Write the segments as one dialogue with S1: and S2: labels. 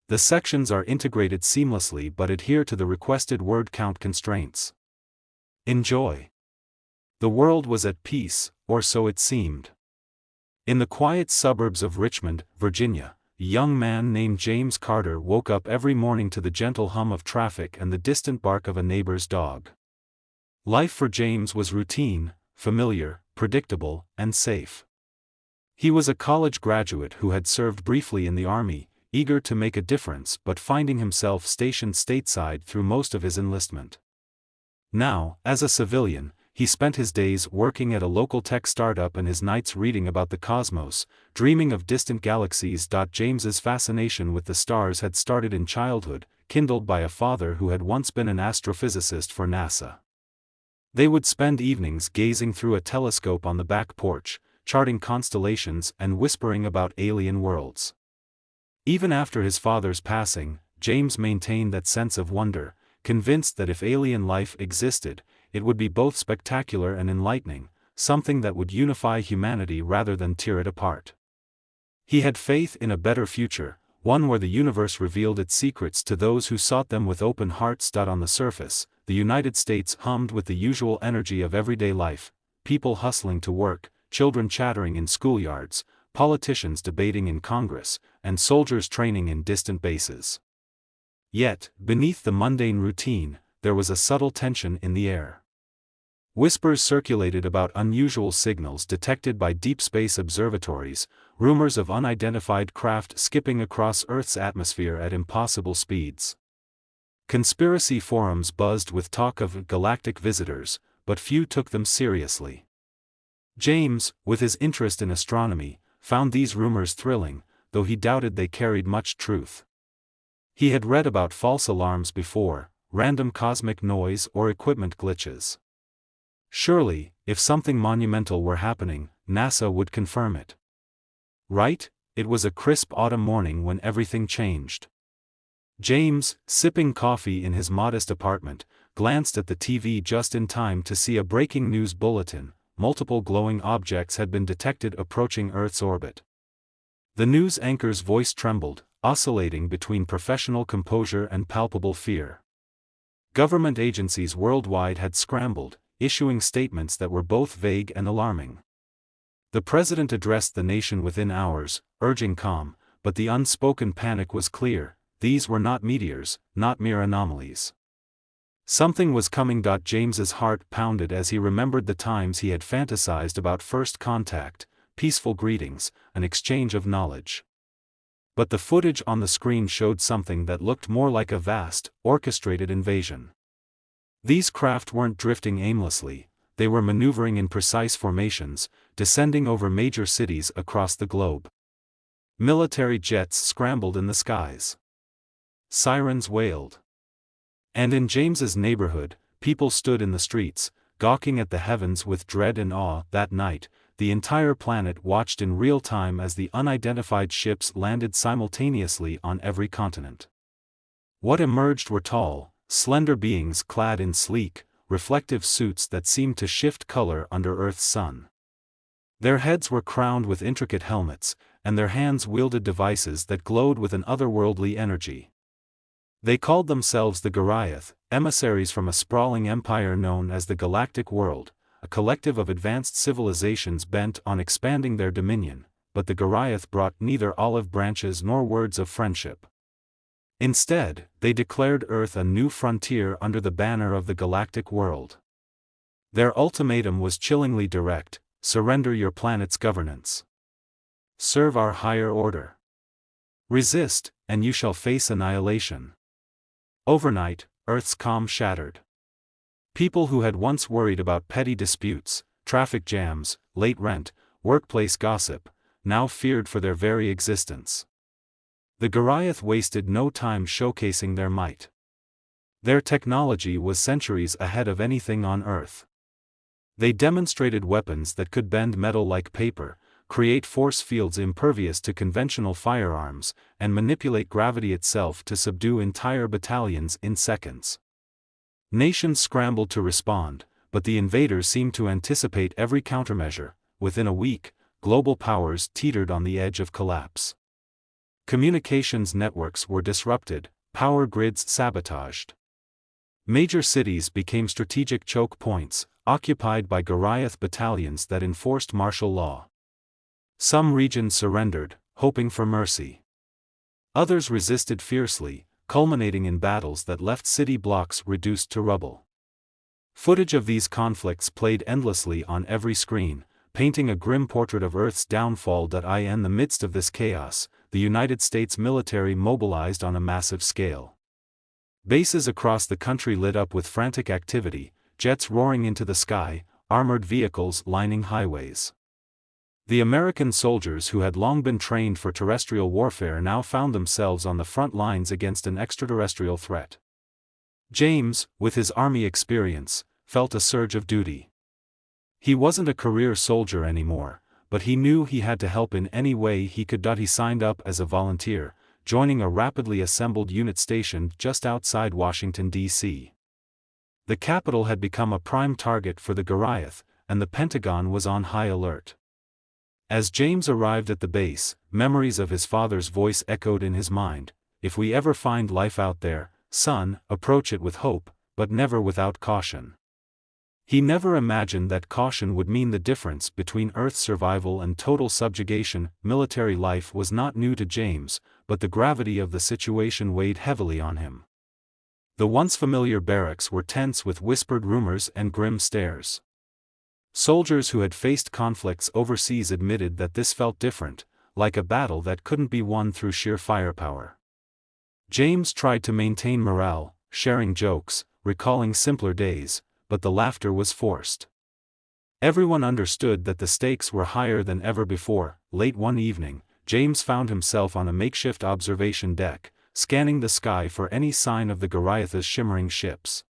S1: The sections are integrated seamlessly but adhere to the requested word count constraints. Enjoy. The world was at peace, or so it seemed. In the quiet suburbs of Richmond, Virginia, a young man named James Carter woke up every morning to the gentle hum of traffic and the distant bark of a neighbor's dog. Life for James was routine, familiar, predictable, and safe. He was a college graduate who had served briefly in the army, eager to make a difference but finding himself stationed stateside through most of his enlistment. Now, as a civilian, he spent his days working at a local tech startup and his nights reading about the cosmos, dreaming of distant galaxies. James's fascination with the stars had started in childhood, kindled by a father who had once been an astrophysicist for NASA. They would spend evenings gazing through a telescope on the back porch, charting constellations and whispering about alien worlds. Even after his father's passing, James maintained that sense of wonder, convinced that if alien life existed, it would be both spectacular and enlightening, something that would unify humanity rather than tear it apart. He had faith in a better future, one where the universe revealed its secrets to those who sought them with open hearts. On the surface, the United States hummed with the usual energy of everyday life, people hustling to work, children chattering in schoolyards, politicians debating in Congress, and soldiers training in distant bases. Yet, beneath the mundane routine, there was a subtle tension in the air. Whispers circulated about unusual signals detected by deep space observatories, rumors of unidentified craft skipping across Earth's atmosphere at impossible speeds. Conspiracy forums buzzed with talk of galactic visitors, but few took them seriously. James, with his interest in astronomy, found these rumors thrilling, though he doubted they carried much truth. He had read about false alarms before, random cosmic noise or equipment glitches. Surely, if something monumental were happening, NASA would confirm it. Right? It was a crisp autumn morning when everything changed. James, sipping coffee in his modest apartment, glanced at the TV just in time to see a breaking news bulletin: multiple glowing objects had been detected approaching Earth's orbit. The news anchor's voice trembled, oscillating between professional composure and palpable fear. Government agencies worldwide had scrambled, issuing statements that were both vague and alarming. The president addressed the nation within hours, urging calm, but the unspoken panic was clear: these were not meteors, not mere anomalies. Something was coming. James's heart pounded as he remembered the times he had fantasized about first contact, peaceful greetings, an exchange of knowledge. But the footage on the screen showed something that looked more like a vast, orchestrated invasion. These craft weren't drifting aimlessly, they were maneuvering in precise formations, descending over major cities across the globe. Military jets scrambled in the skies. Sirens wailed. And in James's neighborhood, people stood in the streets, gawking at the heavens with dread and awe. That night, the entire planet watched in real time as the unidentified ships landed simultaneously on every continent. What emerged were tall, slender beings clad in sleek, reflective suits that seemed to shift color under Earth's sun. Their heads were crowned with intricate helmets, and their hands wielded devices that glowed with an otherworldly energy. They called themselves the Goliath, emissaries from a sprawling empire known as the Galactic World, a collective of advanced civilizations bent on expanding their dominion, but the Goliath brought neither olive branches nor words of friendship. Instead, they declared Earth a new frontier under the banner of the Galactic World. Their ultimatum was chillingly direct: surrender your planet's governance. Serve our higher order. Resist, and you shall face annihilation. Overnight, Earth's calm shattered. People who had once worried about petty disputes, traffic jams, late rent, workplace gossip, now feared for their very existence. The Goliath wasted no time showcasing their might. Their technology was centuries ahead of anything on Earth. They demonstrated weapons that could bend metal like paper, create force fields impervious to conventional firearms, and manipulate gravity itself to subdue entire battalions in seconds. Nations scrambled to respond, but the invaders seemed to anticipate every countermeasure. Within a week, global powers teetered on the edge of collapse. Communications networks were disrupted, power grids sabotaged. Major cities became strategic choke points, occupied by Goliath battalions that enforced martial law. Some regions surrendered, hoping for mercy. Others resisted fiercely, culminating in battles that left city blocks reduced to rubble. Footage of these conflicts played endlessly on every screen, painting a grim portrait of Earth's downfall. In the midst of this chaos, the United States military mobilized on a massive scale. Bases across the country lit up with frantic activity, jets roaring into the sky, armored vehicles lining highways. The American soldiers who had long been trained for terrestrial warfare now found themselves on the front lines against an extraterrestrial threat. James, with his army experience, felt a surge of duty. He wasn't a career soldier anymore, but he knew he had to help in any way he could. He signed up as a volunteer, joining a rapidly assembled unit stationed just outside Washington, D.C. The capital had become a prime target for the Goliath, and the Pentagon was on high alert. As James arrived at the base, memories of his father's voice echoed in his mind. "If we ever find life out there, son, approach it with hope, but never without caution." He never imagined that caution would mean the difference between Earth's survival and total subjugation. Military life was not new to James, but the gravity of the situation weighed heavily on him. The once familiar barracks were tense with whispered rumors and grim stares. Soldiers who had faced conflicts overseas admitted that this felt different, like a battle that couldn't be won through sheer firepower. James tried to maintain morale, sharing jokes, recalling simpler days, but the laughter was forced. Everyone understood that the stakes were higher than ever before. Late one evening, James found himself on a makeshift observation deck, scanning the sky for any sign of the Goliath's shimmering ships.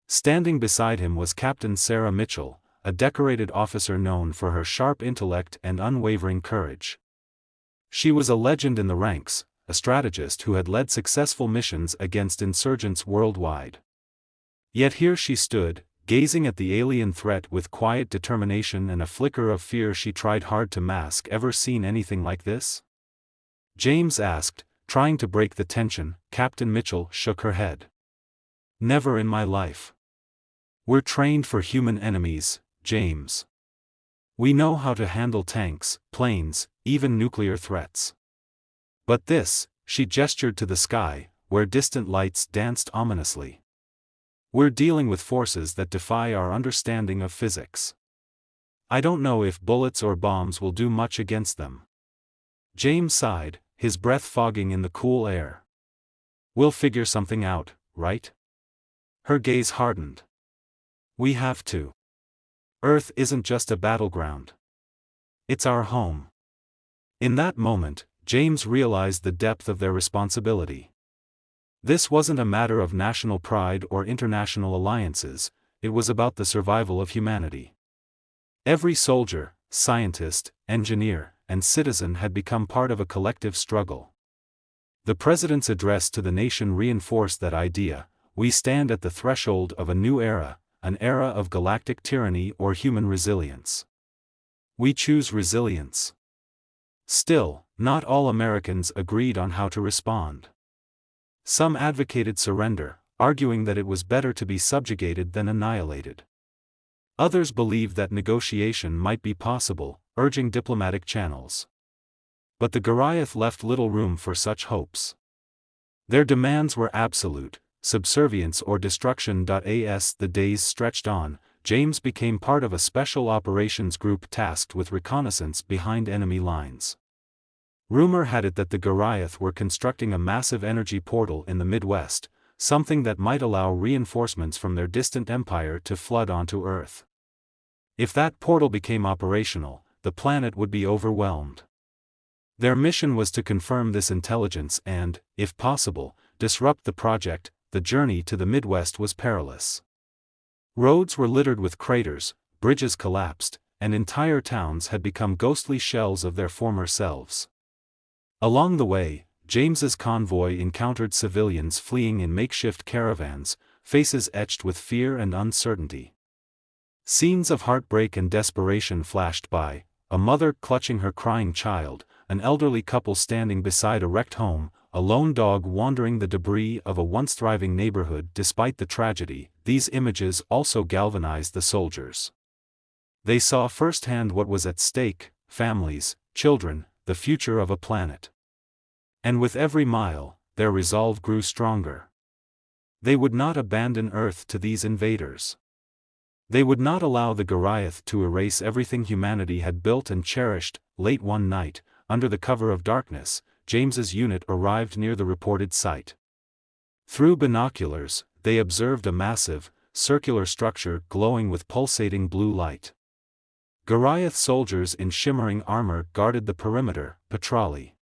S1: Standing beside him was Captain Sarah Mitchell, a decorated officer known for her sharp intellect and unwavering courage. She was a legend in the ranks, a strategist who had led successful missions against insurgents worldwide. Yet here she stood, gazing at the alien threat with quiet determination and a flicker of fear she tried hard to mask. "Ever seen anything like this?" James asked, trying to break the tension. Captain Mitchell shook her head. "Never in my life. We're trained for human enemies, James. We know how to handle tanks, planes, even nuclear threats. But this," she gestured to the sky, where distant lights danced ominously. "We're dealing with forces that defy our understanding of physics. I don't know if bullets or bombs will do much against them." James sighed, his breath fogging in the cool air. "We'll figure something out, right?" Her gaze hardened. "We have to. Earth isn't just a battleground. It's our home." In that moment, James realized the depth of their responsibility. This wasn't a matter of national pride or international alliances, it was about the survival of humanity. Every soldier, scientist, engineer, and citizen had become part of a collective struggle. The president's address to the nation reinforced that idea. "We stand at the threshold of a new era, an era of galactic tyranny or human resilience. We choose resilience." Still, not all Americans agreed on how to respond. Some advocated surrender, arguing that it was better to be subjugated than annihilated. Others believed that negotiation might be possible, urging diplomatic channels. But the Goliath left little room for such hopes. Their demands were absolute: subservience or destruction. As the days stretched on, James became part of a special operations group tasked with reconnaissance behind enemy lines. Rumor had it that the Goliath were constructing a massive energy portal in the Midwest, something that might allow reinforcements from their distant empire to flood onto Earth. If that portal became operational, the planet would be overwhelmed. Their mission was to confirm this intelligence and, if possible, disrupt the project. The journey to the Midwest was perilous. Roads were littered with craters, bridges collapsed, and entire towns had become ghostly shells of their former selves. Along the way, James's convoy encountered civilians fleeing in makeshift caravans, faces etched with fear and uncertainty. Scenes of heartbreak and desperation flashed by, a mother clutching her crying child, an elderly couple standing beside a wrecked home, a lone dog wandering the debris of a once thriving neighborhood despite the tragedy. These images also galvanized the soldiers. They saw firsthand what was at stake: families, children, the future of a planet. And with every mile, their resolve grew stronger. They would not abandon Earth to these invaders. They would not allow the Goliath to erase everything humanity had built and cherished. Late one night, under the cover of darkness, James's unit arrived near the reported site. Through binoculars, they observed a massive, circular structure glowing with pulsating blue light. Goliath soldiers in shimmering armor guarded the perimeter, patrolly.